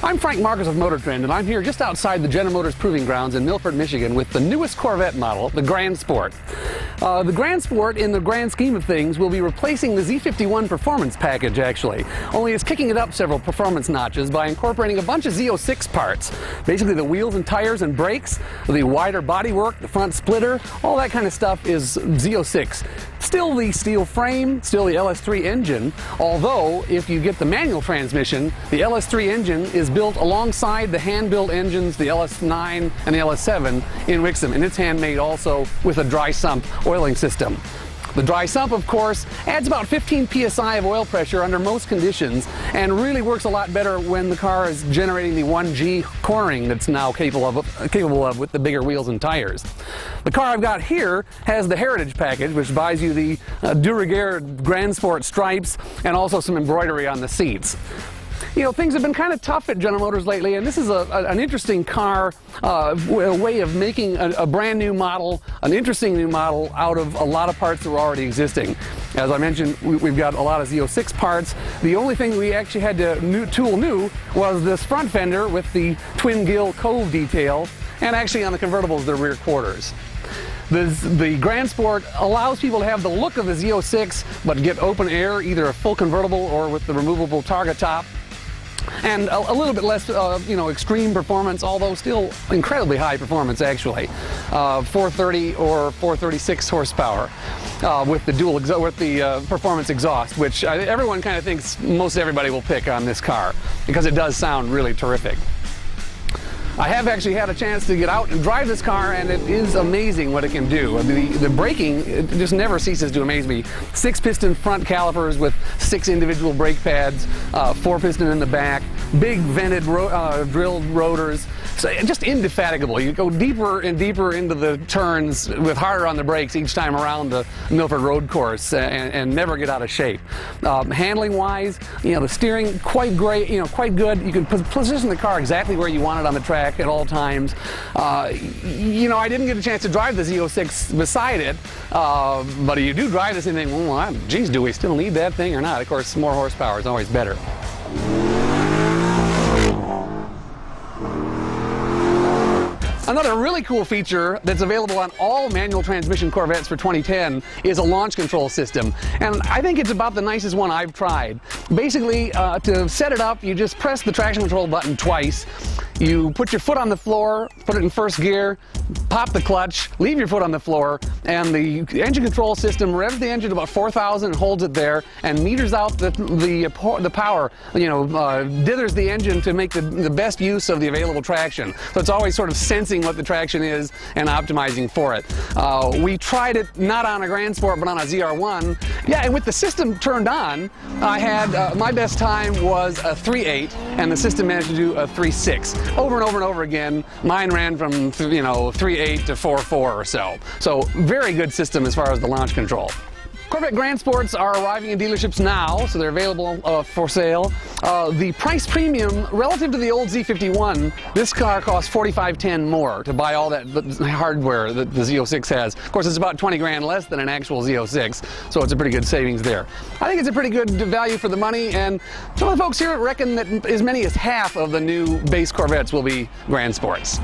I'm Frank Marcus of Motor Trend, and I'm here just outside the General Motors Proving Grounds in Milford, Michigan with the newest Corvette model, the Grand Sport. The Grand Sport, in the grand scheme of things, will be replacing the Z51 performance package, actually. Only it's kicking it up several performance notches by incorporating a bunch of Z06 parts. Basically the wheels and tires and brakes, the wider bodywork, the front splitter, all that kind of stuff is Z06. Still the steel frame, still the LS3 engine, although if you get the manual transmission, the LS3 engine is built alongside the hand-built engines, the LS9 and the LS7 in Wixom, and it's handmade also with a dry sump oiling system. The dry sump, of course, adds about 15 psi of oil pressure under most conditions and really works a lot better when the car is generating the 1G cornering that's now capable of with the bigger wheels and tires. The car I've got here has the Heritage package, which buys you the de rigueur Grand Sport stripes and also some embroidery on the seats. You know, things have been kind of tough at General Motors lately, and this is an interesting car, a way of making a brand new model, an interesting new model out of a lot of parts that were already existing. As I mentioned, we've got a lot of Z06 parts. The only thing we actually had to tool new was this front fender with the twin gill cove detail, and actually on the convertibles, the rear quarters. The Grand Sport allows people to have the look of the Z06, but get open air, either a full convertible or with the removable targa top. And a little bit less, extreme performance, although still incredibly high performance, actually. 430 or 436 horsepower with the performance exhaust, which everyone kind of thinks most everybody will pick on this car because it does sound really terrific. I have actually had a chance to get out and drive this car, and it is amazing what it can do. The braking, it just never ceases to amaze me. 6-piston front calipers with 6 individual brake pads, 4-piston in the back, big vented drilled rotors. So just indefatigable. You go deeper and deeper into the turns with harder on the brakes each time around the Milford road course and never get out of shape. Handling wise, the steering quite great, quite good. You can position the car exactly where you want it on the track at all times. I didn't get a chance to drive the Z06 beside it, but you do drive this and think, well, geez, do we still need that thing or not? Of course, more horsepower is always better. Another really cool feature that's available on all manual transmission Corvettes for 2010 is a launch control system. And I think it's about the nicest one I've tried. Basically, to set it up, you just press the traction control button twice. You put your foot on the floor, put it in first gear, pop the clutch, leave your foot on the floor, and the engine control system revs the engine to about 4,000 and holds it there and meters out the power, dithers the engine to make the best use of the available traction. So it's always sort of sensing what the traction is and optimizing for it. We tried it not on a Grand Sport but on a ZR1. Yeah, and with the system turned on, I had my best time was a 3.8 and the system managed to do a 3.6. Over and over and over again. Mine ran from 3.8 to 4.4 or so. So very good system as far as the launch control. Corvette Grand Sports are arriving in dealerships now, so they're available for sale. The price premium relative to the old Z51, this car costs $45,10 more to buy all that hardware that the Z06 has. Of course, it's about 20 grand less than an actual Z06, so it's a pretty good savings there. I think it's a pretty good value for the money, and some of the folks here reckon that as many as half of the new base Corvettes will be Grand Sports.